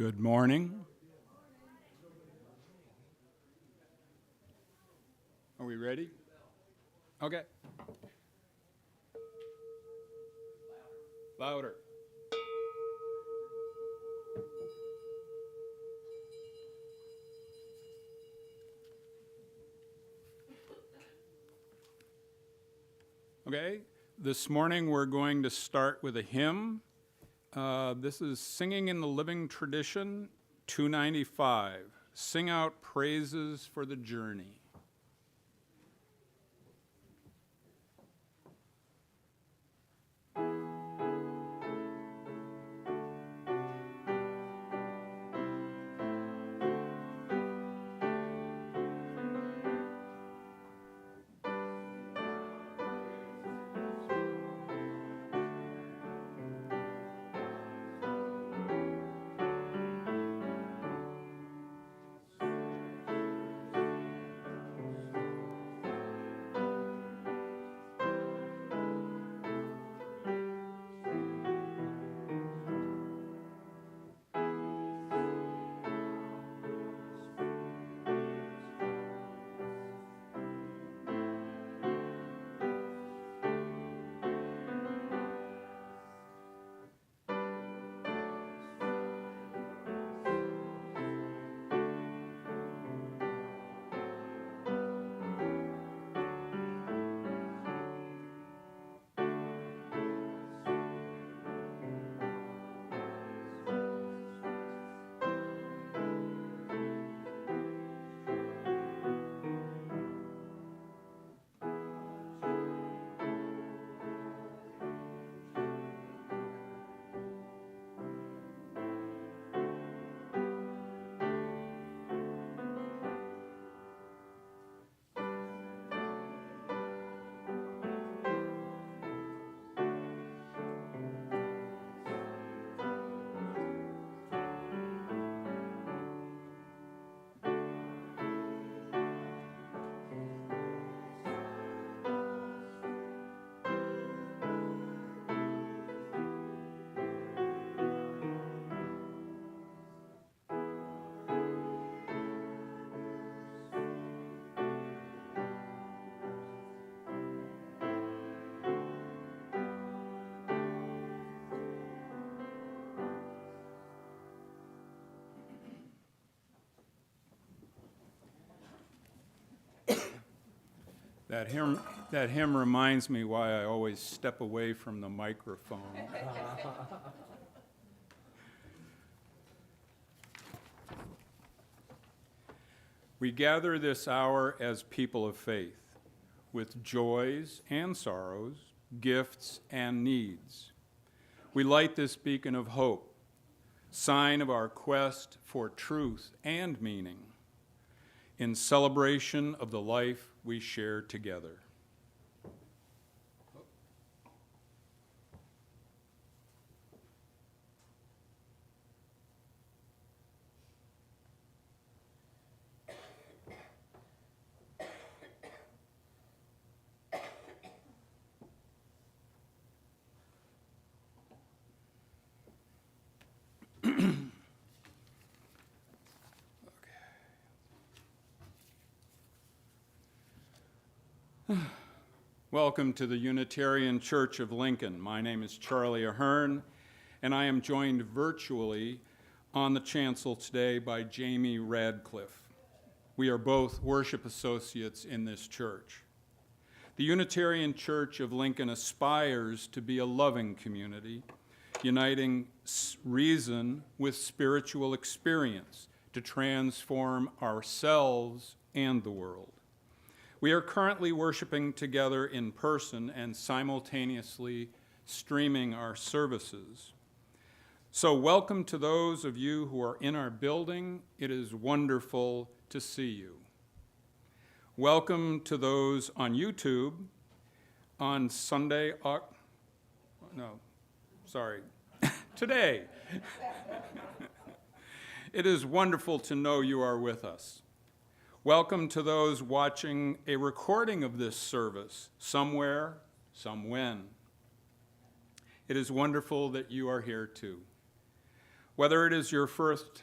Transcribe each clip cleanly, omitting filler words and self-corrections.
Good morning. Are we ready? Okay. Louder. Okay. This morning we're going to start with a hymn. This is Singing in the Living Tradition, 295. Sing out praises for the journey. That hymn reminds me why I always step away from the microphone. We gather this hour as people of faith, with joys and sorrows, gifts and needs. We light this beacon of hope, sign of our quest for truth and meaning, in celebration of the life we share together. Welcome to the Unitarian Church of Lincoln. My name is Charlie Ahern, and I am joined virtually on the chancel today by Jamie Radcliffe. We are both worship associates in this church. The Unitarian Church of Lincoln aspires to be a loving community, uniting reason with spiritual experience to transform ourselves and the world. We are currently worshiping together in person and simultaneously streaming our services. So welcome to those of you who are in our building. It is wonderful to see you. Welcome to those on YouTube on Sunday, today. It is wonderful to know you are with us. Welcome to those watching a recording of this service, somewhere, somewhen. It is wonderful that you are here too. Whether it is your first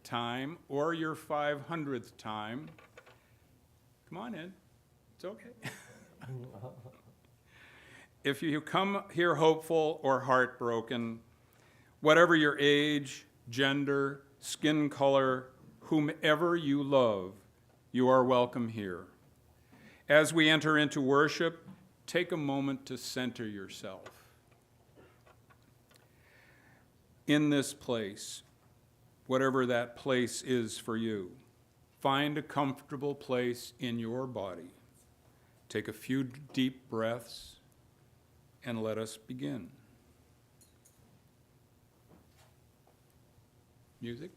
time or your 500th time, come on in. It's okay. If you come here hopeful or heartbroken, whatever your age, gender, skin color, whomever you love, you are welcome here. As we enter into worship, take a moment to center yourself. In this place, whatever that place is for you, find a comfortable place in your body. Take a few deep breaths and let us begin. Music.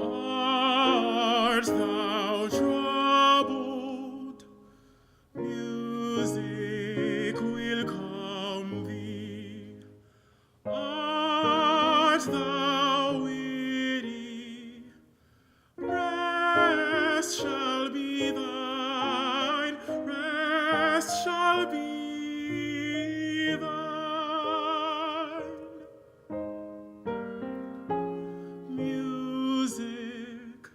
Art thou troubled? Music will calm thee. Art thou weary? Rest shall be thine. Rest shall be thine. Music,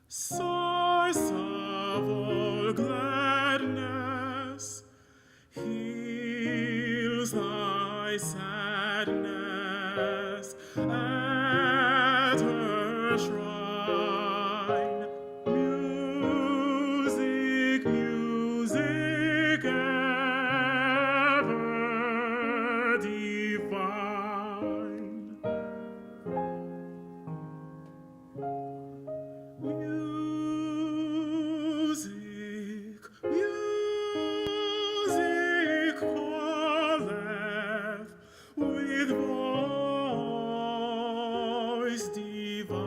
source of all gladness, heals thy sadness at her shrine. Music, music ever divine. Music, music calleth with voice divine.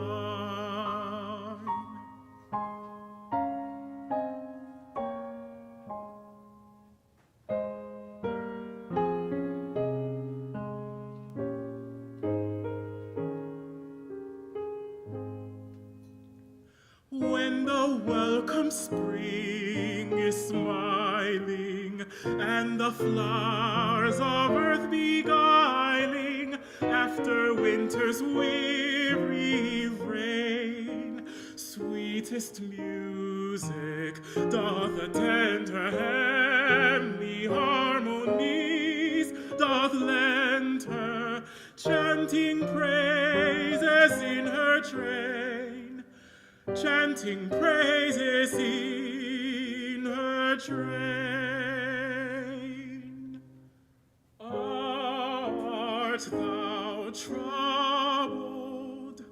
When the welcome spring is smiling, and the flowers of earth beguiling, after winter's weary rain, sweetest music doth attend her heavenly harmonies, doth lend her, chanting praises in her train, chanting praises in her train. Art thou troubled?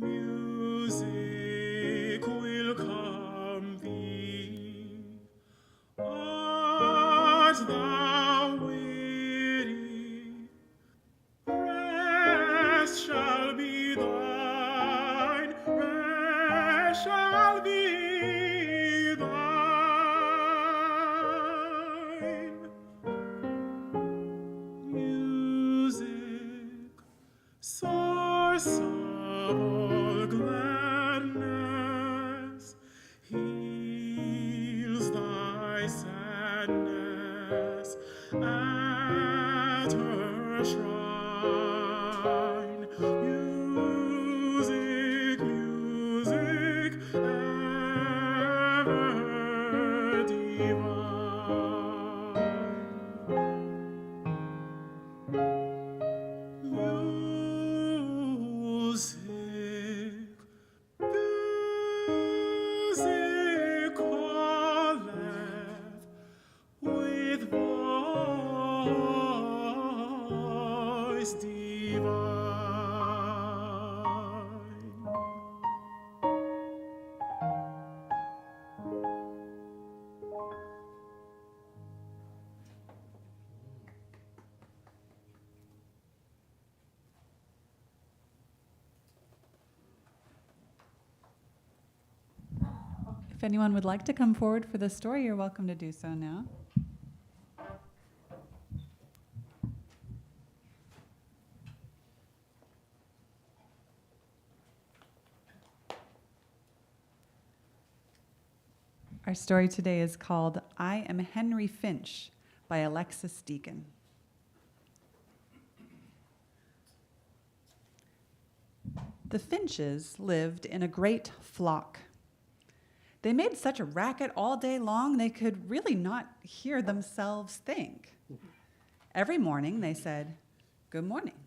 Music will calm thee. Art thou weary? Rest shall be thine. Rest shall be thine. Music, source of all gladness, heals thy sadness at her shrine. Music, music ever divine. Music, music calleth with voice divine. If anyone would like to come forward for the story, you're welcome to do so now. Our story today is called I Am Henry Finch by Alexis Deacon. The Finches lived in a great flock. They made such a racket all day long they could really not hear themselves think. Every morning they said, "Good morning.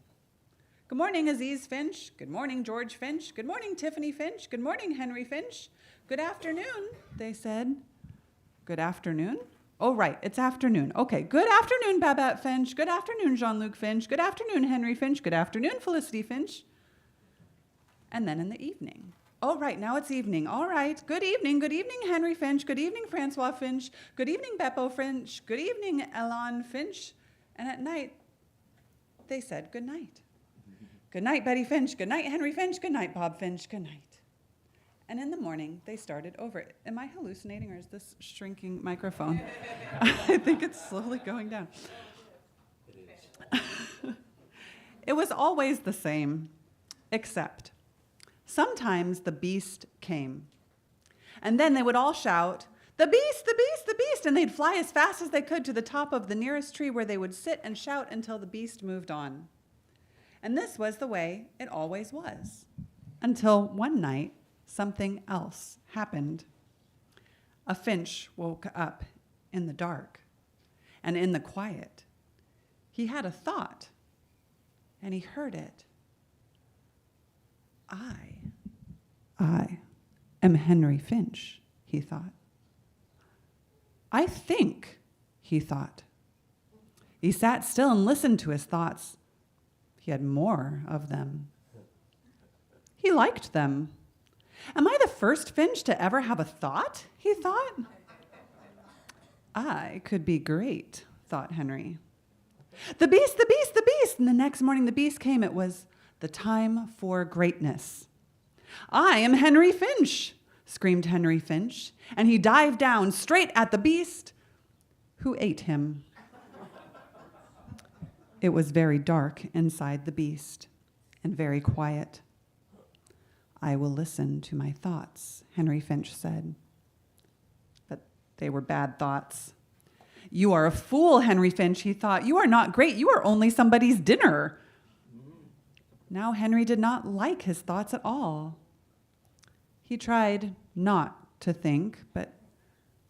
Good morning, Aziz Finch. Good morning, George Finch. Good morning, Tiffany Finch. Good morning, Henry Finch. Good afternoon," they said. Good afternoon? Oh, right, it's afternoon. Okay, good afternoon, Babette Finch. Good afternoon, Jean-Luc Finch. Good afternoon, Henry Finch. Good afternoon, Felicity Finch. And then in the evening. Oh, right, now it's evening. All right, good evening, Henry Finch. Good evening, Francois Finch. Good evening, Beppo Finch. Good evening, Elan Finch. And at night, they said good night. Good night, Betty Finch. Good night, Henry Finch. Good night, Bob Finch. Good night. And in the morning, they started over. Am I hallucinating, or is this shrinking microphone? I think it's slowly going down. It was always the same, except sometimes the beast came. And then they would all shout, "The beast, the beast, the beast!" And they'd fly as fast as they could to the top of the nearest tree where they would sit and shout until the beast moved on. And this was the way it always was. Until one night, something else happened. A finch woke up in the dark and in the quiet. He had a thought, and he heard it. I am Henry Finch, he thought. I think, he thought. He sat still and listened to his thoughts. He had more of them. He liked them. Am I the first finch to ever have a thought? He thought. I could be great, thought Henry. The beast, the beast, the beast. And the next morning the beast came. It was the time for greatness. I am Henry Finch, screamed Henry Finch, and he dived down straight at the beast, who ate him. It was very dark inside the beast and very quiet. I will listen to my thoughts, Henry Finch said. But they were bad thoughts. You are a fool, Henry Finch, he thought. You are not great. You are only somebody's dinner. Now Henry did not like his thoughts at all. He tried not to think, but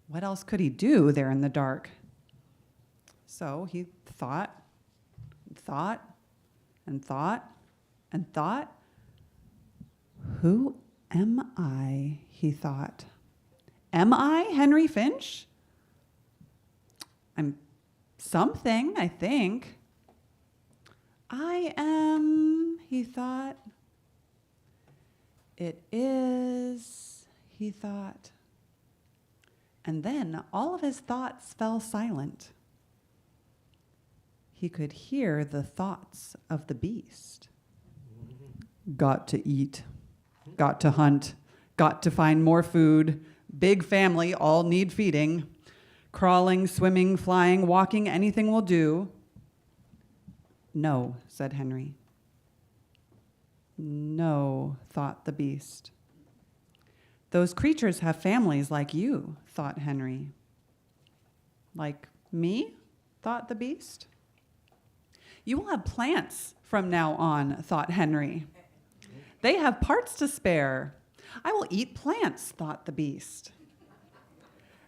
what else could he do there in the dark? So he thought, and thought, and thought, and thought. Who am I, he thought. Am I Henry Finch? I'm something, I think. I am, he thought. It is, he thought. And then all of his thoughts fell silent. He could hear the thoughts of the beast. Got to eat. Got to hunt, got to find more food, big family, all need feeding. Crawling, swimming, flying, walking, anything will do. No, said Henry. No, thought the beast. Those creatures have families like you, thought Henry. Like me, thought the beast. You will have plants from now on, thought Henry. They have parts to spare. I will eat plants, thought the beast.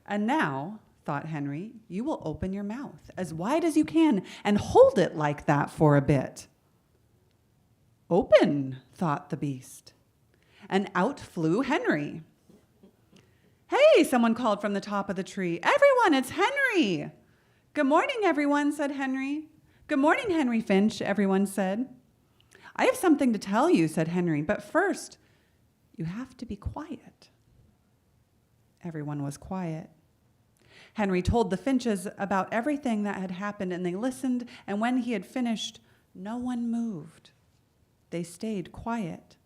And now, thought Henry, you will open your mouth as wide as you can and hold it like that for a bit. Open, thought the beast. And out flew Henry. Hey, someone called from the top of the tree. Everyone, it's Henry. Good morning, everyone, said Henry. Good morning, Henry Finch, everyone said. I have something to tell you, said Henry, but first, you have to be quiet. Everyone was quiet. Henry told the Finches about everything that had happened, and they listened, and when he had finished, no one moved. They stayed quiet.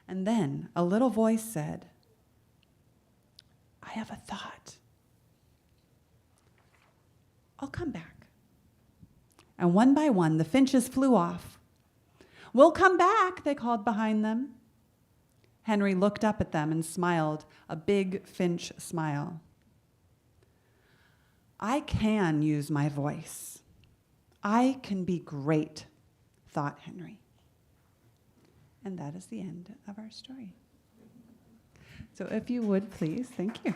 And then a little voice said, I have a thought. I'll come back. And one by one, the Finches flew off. We'll come back, they called behind them. Henry looked up at them and smiled, a big Finch smile. I can use my voice. I can be great, thought Henry. And that is the end of our story. So if you would, please, thank you.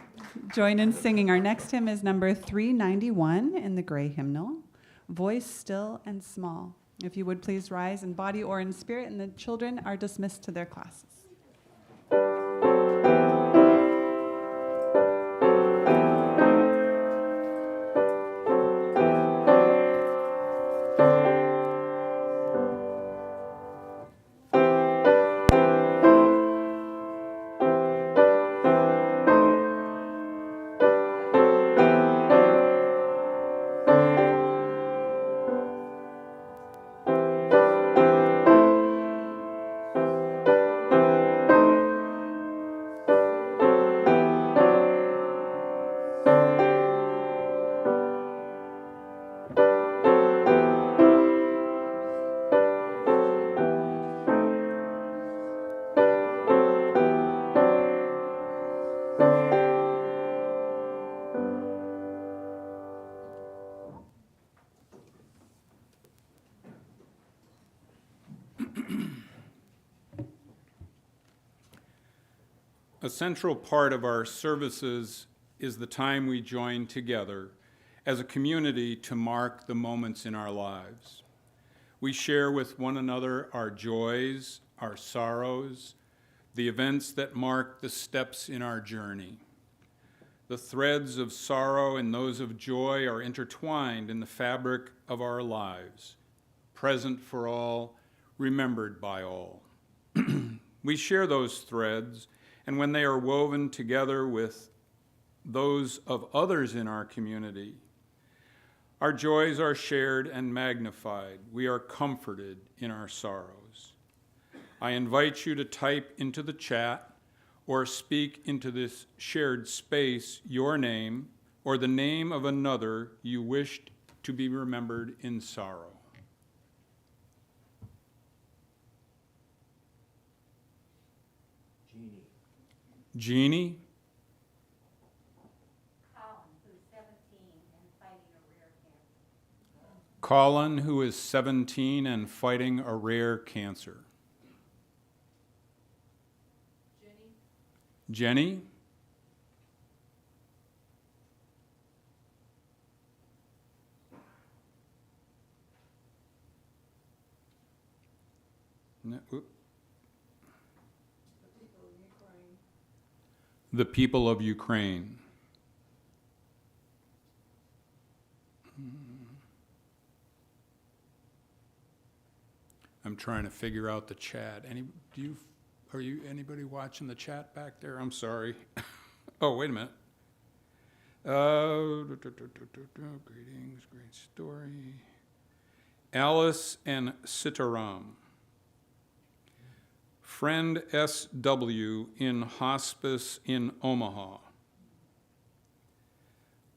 Join in singing. Our next hymn is number 391 in the Gray Hymnal, Voice Still and Small. If you would, please rise in body or in spirit, and the children are dismissed to their classes. A central part of our services is the time we join together as a community to mark the moments in our lives. We share with one another our joys, our sorrows, the events that mark the steps in our journey. The threads of sorrow and those of joy are intertwined in the fabric of our lives, present for all, remembered by all. We share those threads, and when they are woven together with those of others in our community, our joys are shared and magnified. We are comforted in our sorrows. I invite you to type into the chat or speak into this shared space your name or the name of another you wished to be remembered in sorrow. Jeannie? Colin, who is 17 and fighting a rare cancer. Jenny? No, the people of Ukraine. I'm trying to figure out the chat. Anybody watching the chat back there? I'm sorry. Oh, wait a minute. Greetings, great story. Alice and Sitaram. Friend S.W. in hospice in Omaha.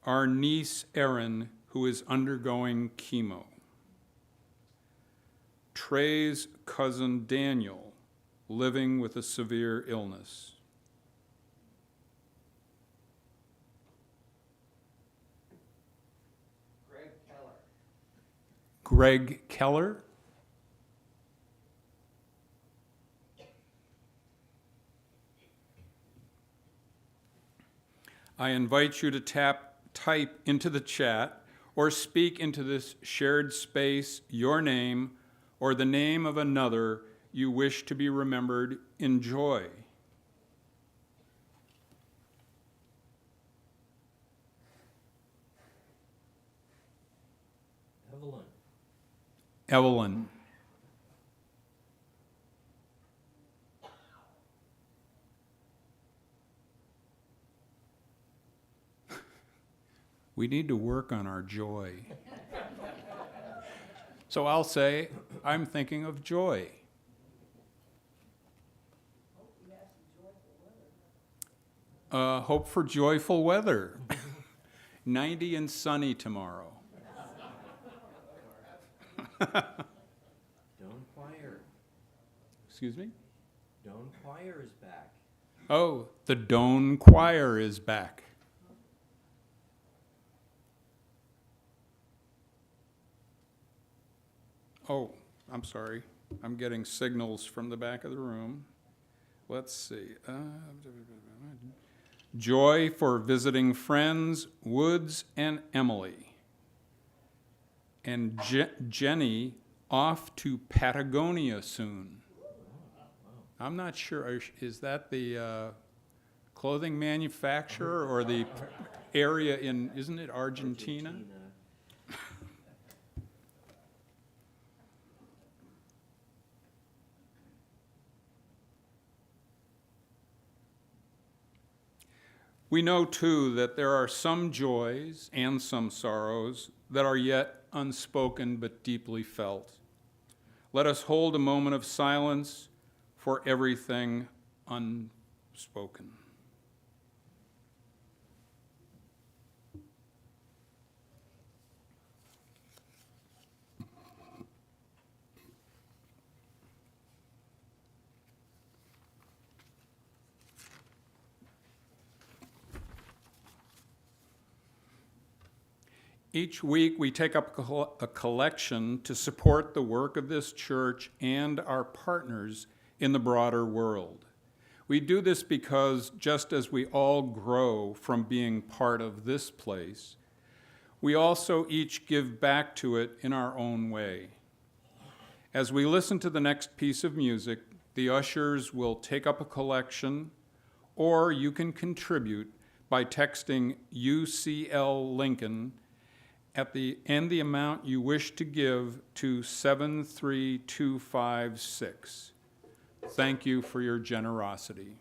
Our niece Erin, who is undergoing chemo. Trey's cousin Daniel, living with a severe illness. Greg Keller? I invite you to type into the chat or speak into this shared space your name or the name of another you wish to be remembered in joy. Evelyn. We need to work on our joy. So I'll say, I'm thinking of joy. Hope for joyful weather. 90 and sunny tomorrow. Don't choir. Excuse me? Doan Choir is back. Oh, the Doan Choir is back. Oh, I'm sorry. I'm getting signals from the back of the room. Let's see. Joy for visiting friends, Woods and Emily. And Jenny off to Patagonia soon. I'm not sure, is that the clothing manufacturer or the area in, isn't it Argentina? We know, too, that there are some joys and some sorrows that are yet unspoken but deeply felt. Let us hold a moment of silence for everything unspoken. Each week, we take up a collection to support the work of this church and our partners in the broader world. We do this because just as we all grow from being part of this place, we also each give back to it in our own way. As we listen to the next piece of music, the ushers will take up a collection, or you can contribute by texting UCL Lincoln and the amount you wish to give to 73256. Thank you for your generosity.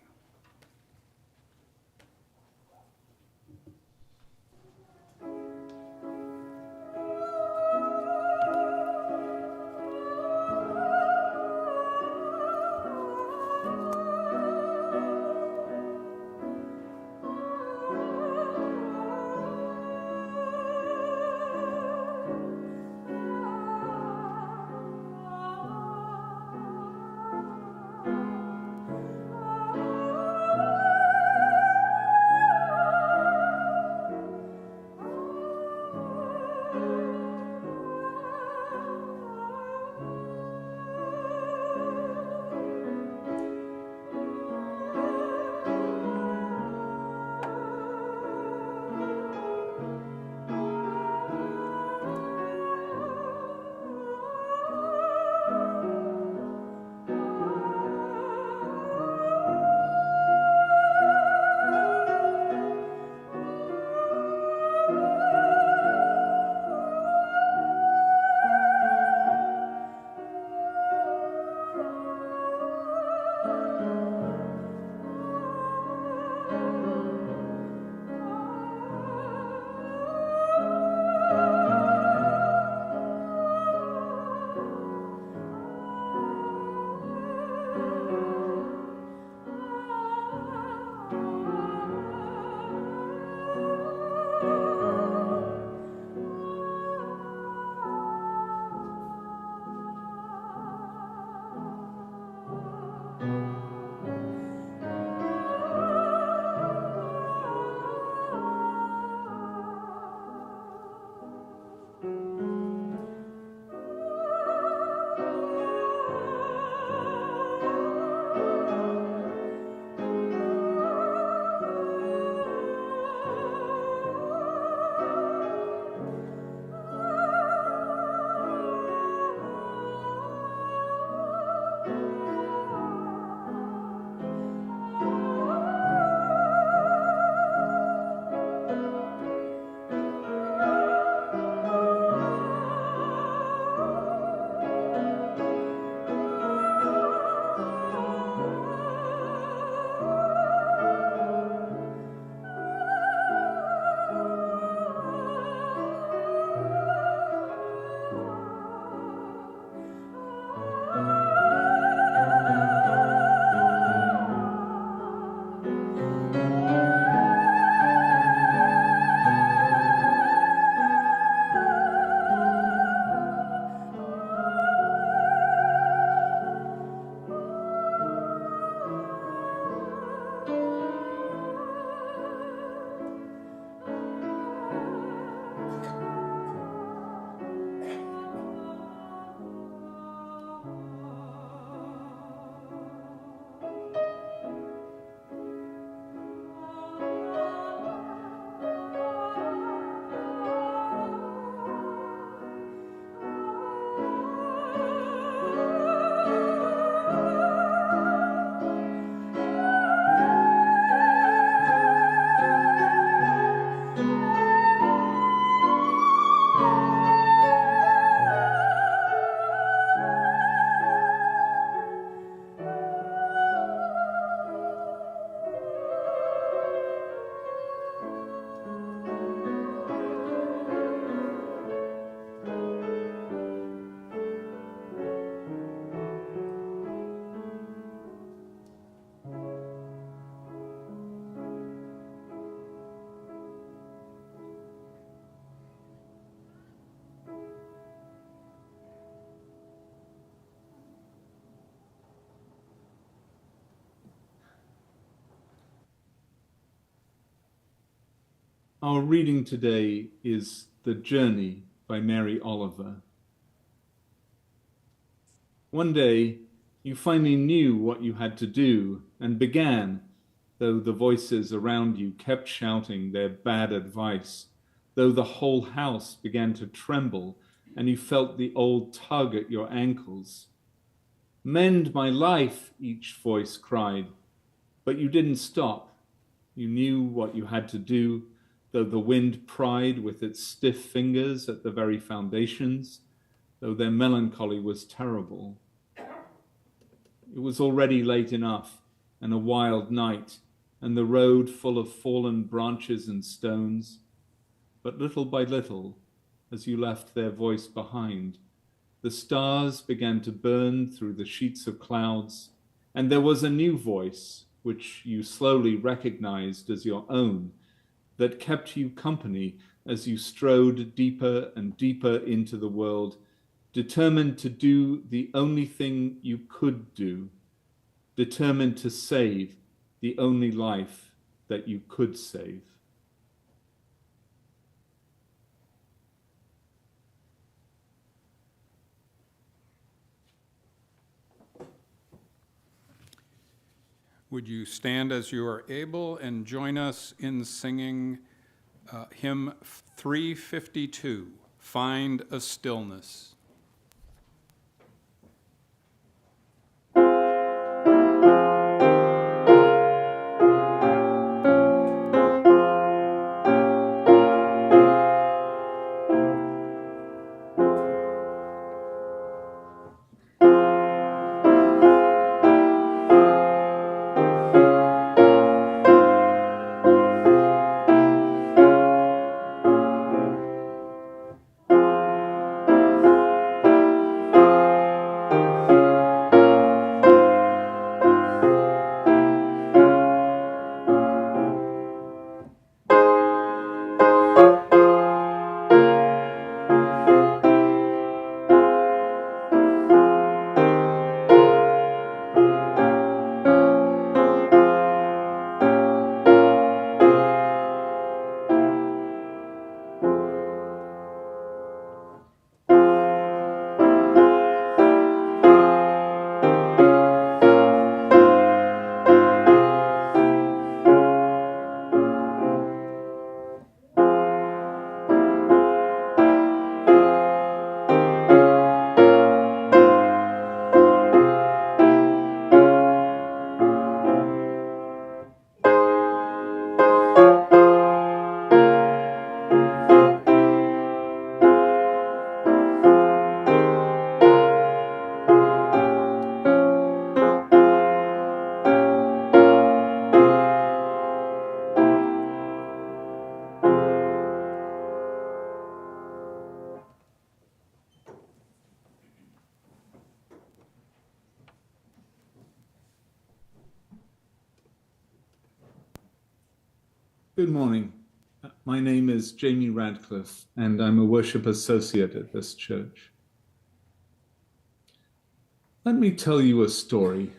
Our reading today is The Journey by Mary Oliver. One day, you finally knew what you had to do and began, though the voices around you kept shouting their bad advice, though the whole house began to tremble and you felt the old tug at your ankles. Mend my life, each voice cried, but you didn't stop. You knew what you had to do, though the wind pried with its stiff fingers at the very foundations, though their melancholy was terrible. It was already late enough, and a wild night, and the road full of fallen branches and stones. But little by little, as you left their voice behind, the stars began to burn through the sheets of clouds, and there was a new voice, which you slowly recognized as your own, that kept you company as you strode deeper and deeper into the world, determined to do the only thing you could do, determined to save the only life that you could save. Would you stand as you are able and join us in singing hymn 352, Find a Stillness. Good morning. My name is Jamie Radcliffe, and I'm a worship associate at this church. Let me tell you a story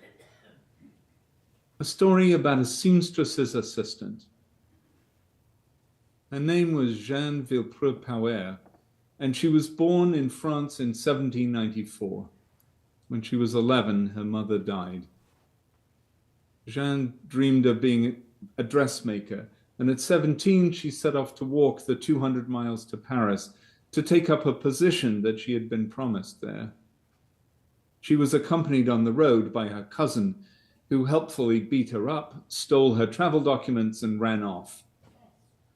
about a seamstress's assistant. Her name was Jeanne Villepreux-Pauer, and she was born in France in 1794. When she was 11, her mother died. Jeanne dreamed of being a dressmaker, and at 17, she set off to walk the 200 miles to Paris to take up a position that she had been promised there. She was accompanied on the road by her cousin, who helpfully beat her up, stole her travel documents, and ran off.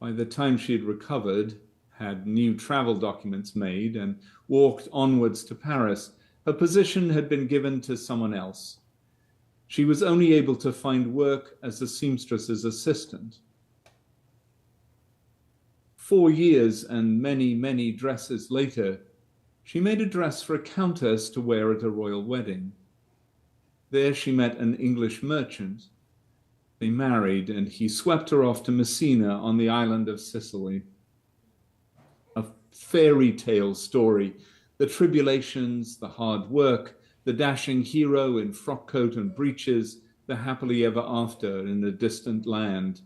By the time she had recovered, had new travel documents made, and walked onwards to Paris, her position had been given to someone else. She was only able to find work as a seamstress's assistant. 4 years and many, many dresses later, she made a dress for a countess to wear at a royal wedding. There she met an English merchant. They married, and he swept her off to Messina on the island of Sicily. A fairy tale story, the tribulations, the hard work, the dashing hero in frock coat and breeches, the happily ever after in a distant land.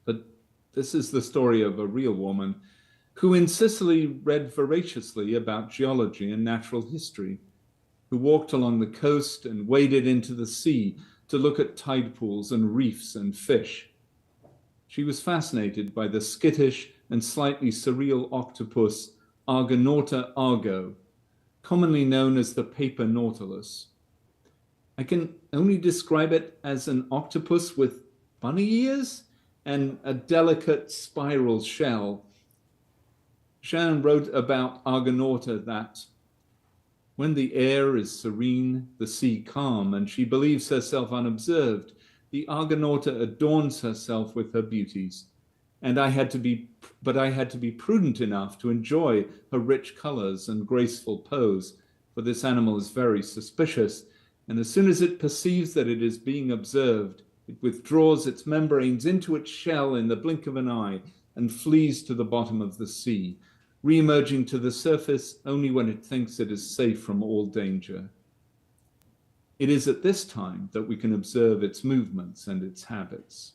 But This is the story of a real woman who in Sicily read voraciously about geology and natural history, who walked along the coast and waded into the sea to look at tide pools and reefs and fish. She was fascinated by the skittish and slightly surreal octopus Argonauta argo, commonly known as the paper nautilus. I can only describe it as an octopus with bunny ears and a delicate spiral shell. Jeanne wrote about Argonauta that when the air is serene, the sea calm, and she believes herself unobserved, the Argonauta adorns herself with her beauties. But I had to be prudent enough to enjoy her rich colors and graceful pose, for this animal is very suspicious, and as soon as it perceives that it is being observed, it withdraws its membranes into its shell in the blink of an eye and flees to the bottom of the sea, re-emerging to the surface only when it thinks it is safe from all danger. It is at this time that we can observe its movements and its habits.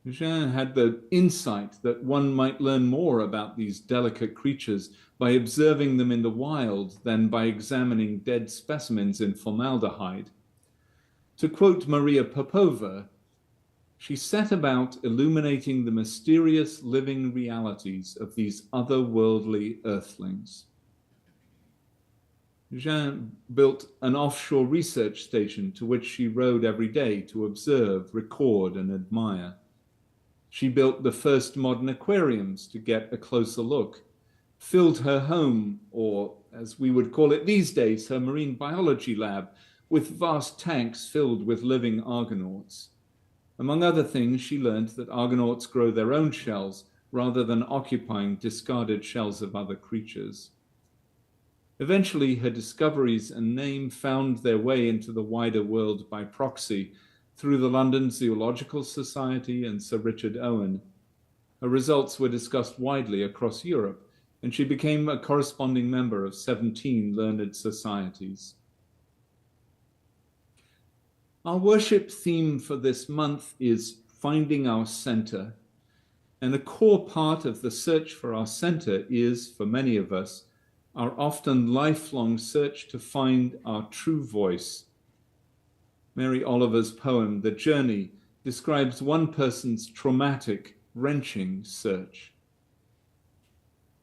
Jeanne had the insight that one might learn more about these delicate creatures by observing them in the wild than by examining dead specimens in formaldehyde. To quote Maria Popova, she set about illuminating the mysterious living realities of these otherworldly earthlings. Jeanne built an offshore research station to which she rode every day to observe, record, and admire. She built the first modern aquariums to get a closer look, filled her home, or as we would call it these days, her marine biology lab, with vast tanks filled with living argonauts. Among other things, she learned that argonauts grow their own shells rather than occupying discarded shells of other creatures. Eventually, her discoveries and name found their way into the wider world by proxy through the London Zoological Society and Sir Richard Owen. Her results were discussed widely across Europe, and she became a corresponding member of 17 learned societies. Our worship theme for this month is Finding Our Center, and a core part of the search for our center is, for many of us, our often lifelong search to find our true voice. Mary Oliver's poem, The Journey, describes one person's traumatic, wrenching search.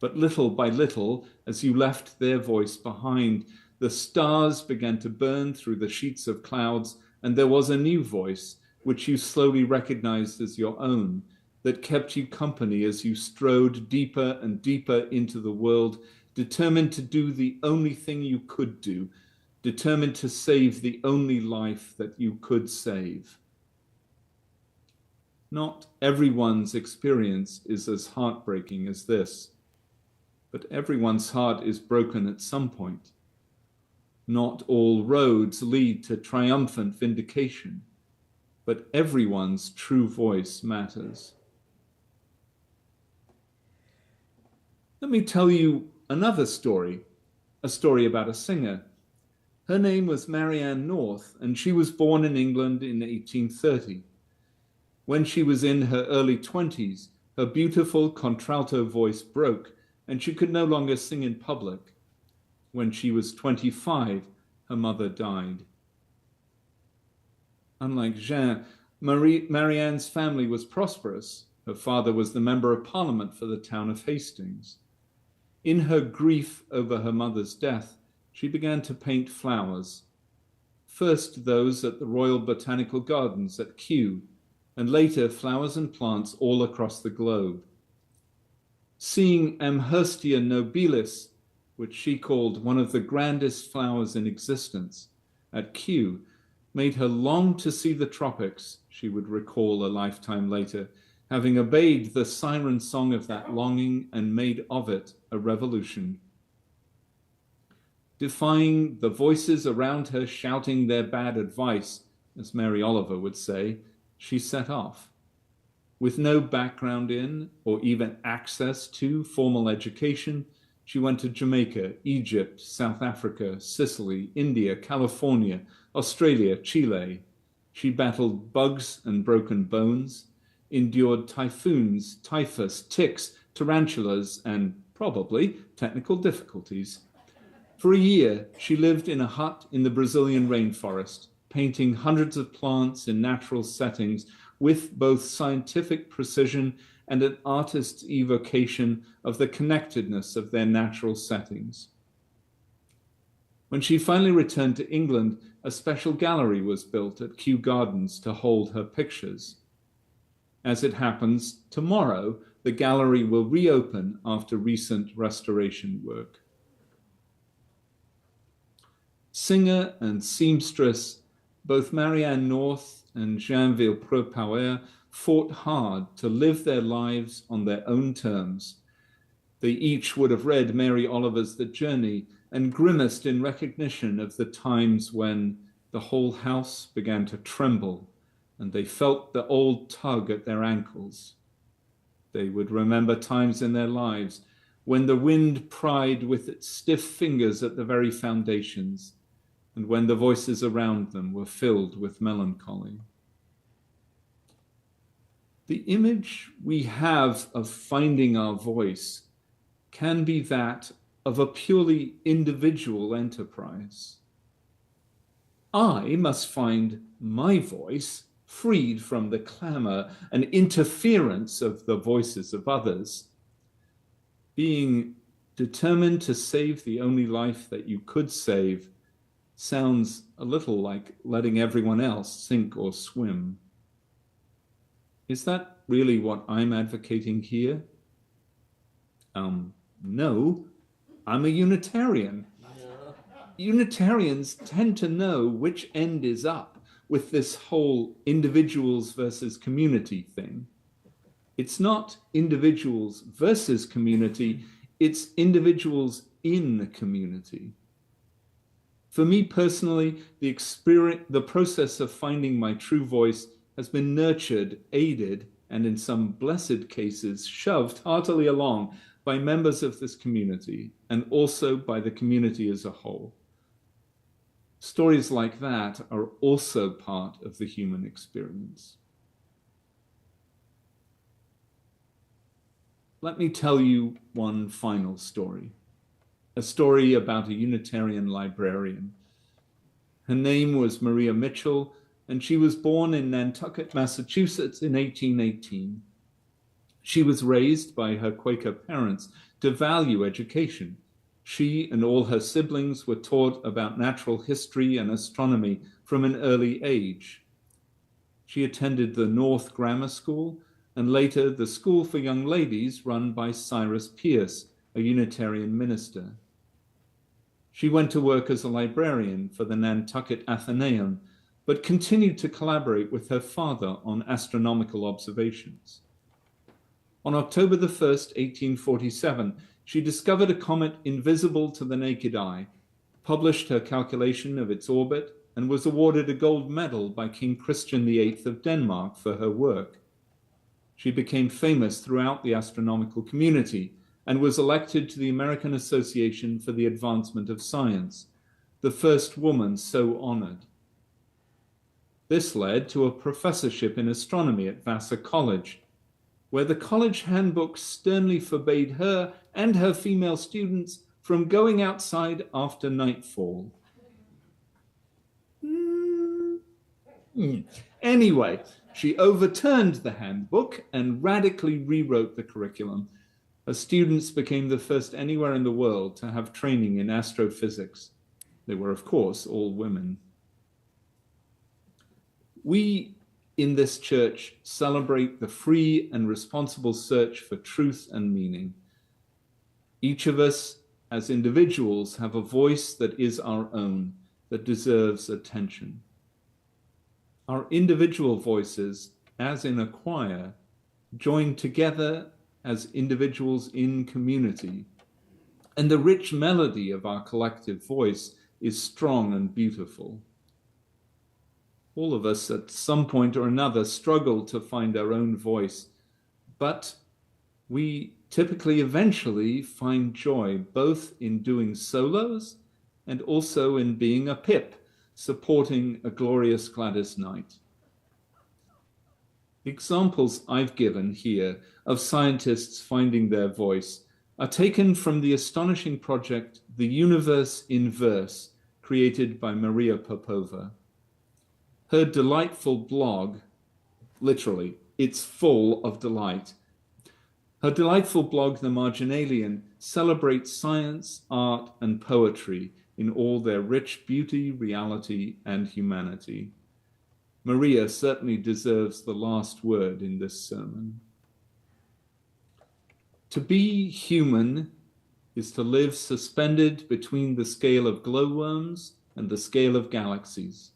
But little by little, as you left their voice behind, the stars began to burn through the sheets of clouds, and there was a new voice, which you slowly recognized as your own, that kept you company as you strode deeper and deeper into the world, determined to do the only thing you could do, determined to save the only life that you could save. Not everyone's experience is as heartbreaking as this, but everyone's heart is broken at some point. Not all roads lead to triumphant vindication, but everyone's true voice matters. Let me tell you another story, a story about a singer. Her name was Marianne North, and she was born in England in 1830. When she was in her early 20s, her beautiful contralto voice broke, and she could no longer sing in public. When she was 25, her mother died. Unlike Jeanne, Marianne's family was prosperous. Her father was the Member of Parliament for the town of Hastings. In her grief over her mother's death, she began to paint flowers. First those at the Royal Botanical Gardens at Kew, and later flowers and plants all across the globe. Seeing Amherstia nobilis, which she called one of the grandest flowers in existence, at Kew, made her long to see the tropics, she would recall a lifetime later, having obeyed the siren song of that longing and made of it a revolution. Defying the voices around her shouting their bad advice, as Mary Oliver would say, she set off. With no background in, or even access to, formal education, she went to Jamaica, Egypt, South Africa, Sicily, India, California, Australia, Chile. She battled bugs and broken bones. endured typhoons, typhus, ticks, tarantulas, and probably technical difficulties. For a year, she lived in a hut in the Brazilian rainforest, painting hundreds of plants in natural settings with both scientific precision and an artist's evocation of the connectedness of their natural settings. When she finally returned to England, a special gallery was built at Kew Gardens to hold her pictures. As it happens, tomorrow the gallery will reopen after recent restoration work. Singer and seamstress, both Marianne North and Jean Villepreux-Pauer fought hard to live their lives on their own terms. They each would have read Mary Oliver's The Journey and grimaced in recognition of the times when the whole house began to tremble and they felt the old tug at their ankles. They would remember times in their lives when the wind pried with its stiff fingers at the very foundations and when the voices around them were filled with melancholy. The image we have of finding our voice can be that of a purely individual enterprise. I must find my voice freed from the clamor and interference of the voices of others. Being determined to save the only life that you could save sounds a little like letting everyone else sink or swim. Is that really what I'm advocating here? No, I'm a Unitarian. Unitarians tend to know which end is up with this whole individuals versus community thing. It's not individuals versus community, it's individuals in community. For me personally, the process of finding my true voice has been nurtured, aided, and in some blessed cases, shoved heartily along by members of this community and also by the community as a whole. Stories like that are also part of the human experience. Let me tell you one final story, a story about a Unitarian librarian. Her name was Maria Mitchell, and she was born in Nantucket, Massachusetts in 1818. She was raised by her Quaker parents to value education. She and all her siblings were taught about natural history and astronomy from an early age. She attended the North Grammar School and later the School for Young Ladies run by Cyrus Pierce, a Unitarian minister. She went to work as a librarian for the Nantucket Athenaeum, but continued to collaborate with her father on astronomical observations. On October the 1st, 1847, she discovered a comet invisible to the naked eye, published her calculation of its orbit, and was awarded a gold medal by King Christian VIII of Denmark for her work. She became famous throughout the astronomical community and was elected to the American Association for the Advancement of Science, the first woman so honored. This led to a professorship in astronomy at Vassar College, where the college handbook sternly forbade her and her female students from going outside after nightfall. Anyway, she overturned the handbook and radically rewrote the curriculum. Her students became the first anywhere in the world to have training in astrophysics. They were, of course, all women. We in this church celebrate the free and responsible search for truth and meaning. Each of us as individuals have a voice that is our own, that deserves attention. Our individual voices, as in a choir, join together as individuals in community, and the rich melody of our collective voice is strong and beautiful. All of us at some point or another struggle to find our own voice, but we typically eventually find joy both in doing solos and also in being a pip, supporting a glorious Gladys Knight. The examples I've given here of scientists finding their voice are taken from the astonishing project The Universe in Verse, created by Maria Popova. Her delightful blog, literally, it's full of delight. Her delightful blog, The Marginalian, celebrates science, art, and poetry in all their rich beauty, reality, and humanity. Maria certainly deserves the last word in this sermon. To be human is to live suspended between the scale of glowworms and the scale of galaxies.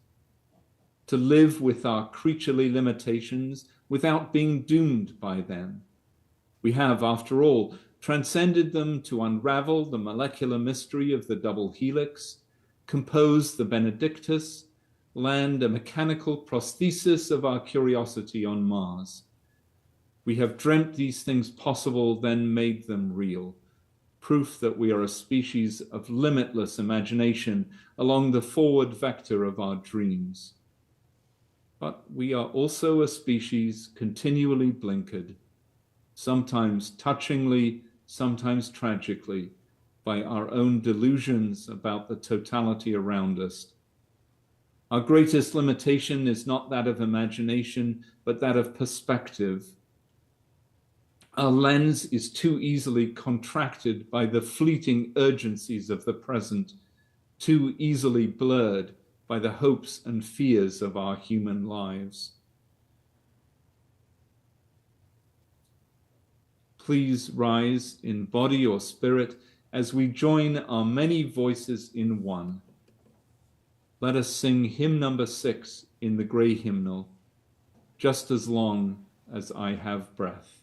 To live with our creaturely limitations without being doomed by them. We have, after all, transcended them to unravel the molecular mystery of the double helix, compose the Benedictus, land a mechanical prosthesis of our curiosity on Mars. We have dreamt these things possible, then made them real. Proof that we are a species of limitless imagination along the forward vector of our dreams. But we are also a species continually blinkered, sometimes touchingly, sometimes tragically, by our own delusions about the totality around us. Our greatest limitation is not that of imagination, but that of perspective. Our lens is too easily contracted by the fleeting urgencies of the present, too easily blurred by the hopes and fears of our human lives. Please rise in body or spirit as we join our many voices in one. Let us sing hymn number 6 in the Grey Hymnal, Just as Long as I Have Breath.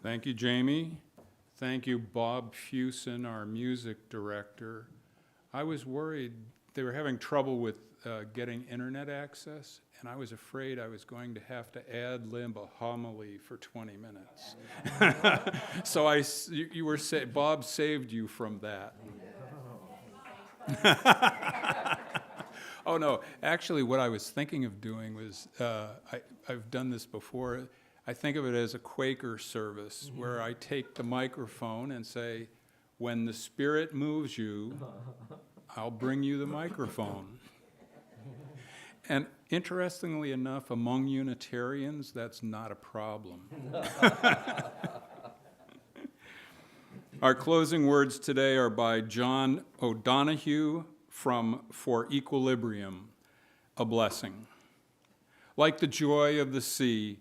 Thank you, Jamie. Thank you, Bob Fusen, our music director. I was worried they were having trouble with getting internet access, and I was afraid I was going to have to ad-lib a homily for 20 minutes. So you were Bob saved you from that. Oh no, actually what I was thinking of doing was, I've done this before, I think of it as a Quaker service where I take the microphone and say, when the Spirit moves you, I'll bring you the microphone. And interestingly enough, among Unitarians, that's not a problem. Our closing words today are by John O'Donohue for equilibrium, a blessing. Like the joy of the sea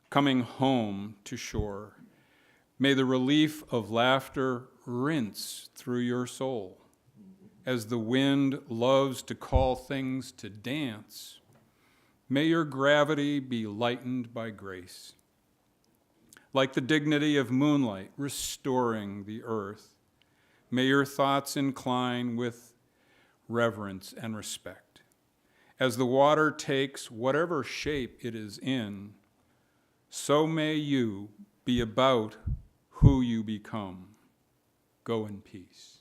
coming home to shore, may the relief of laughter rinse through your soul. As the wind loves to call things to dance, may your gravity be lightened by grace. Like the dignity of moonlight restoring the earth, may your thoughts incline with reverence and respect. As the water takes whatever shape it is in, so may you be about who you become. Go in peace.